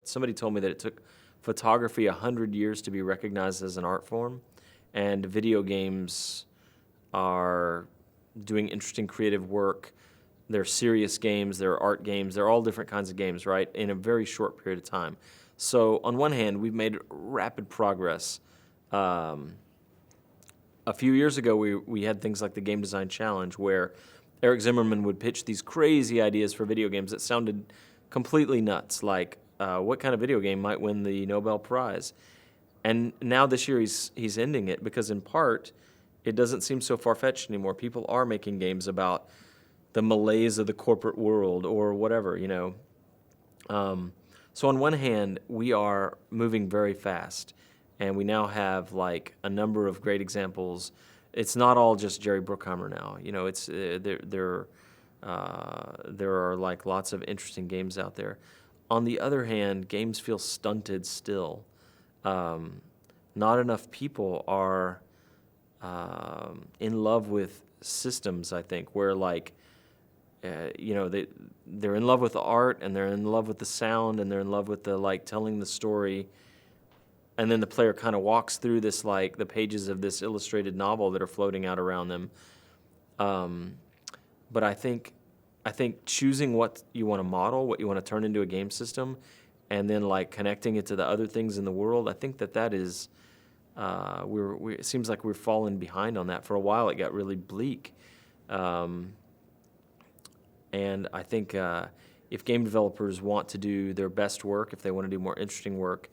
somebody told me that it took photography 100 years to be recognized as an art form, and video games are doing interesting creative work. They're serious games, they're art games, they're all different kinds of games, right, in a very short period of time. So on one hand, we've made rapid progress. A few years ago, we had things like the Game Design Challenge, where Eric Zimmerman would pitch these crazy ideas for video games that sounded completely nuts, like what kind of video game might win the Nobel Prize? And now this year he's ending it because in part it doesn't seem so far-fetched anymore. People are making games about the malaise of the corporate world or whatever, you know. So on one hand, we are moving very fast, and we now have like a number of great examples. It's not all just Jerry Bruckheimer now. You know, it's there are like lots of interesting games out there. On the other hand, games feel stunted still. Not enough people are in love with systems, I think, where like, you know, they're in love with the art, and they're in love with the sound, and they're in love with the like telling the story, and then the player kind of walks through this like the pages of this illustrated novel that are floating out around them. But I think choosing what you want to model, what you want to turn into a game system, and then like connecting it to the other things in the world, I think that is it seems like we're falling behind on that. For a while, it got really bleak. And I think if game developers want to do their best work, if they want to do more interesting work,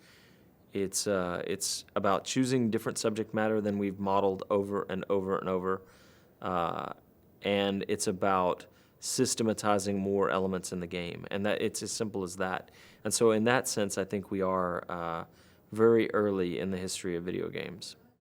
it's about choosing different subject matter than we've modeled over and over and over, and it's about systematizing more elements in the game, and that it's as simple as that. And so in that sense, I think we are very early in the history of video games.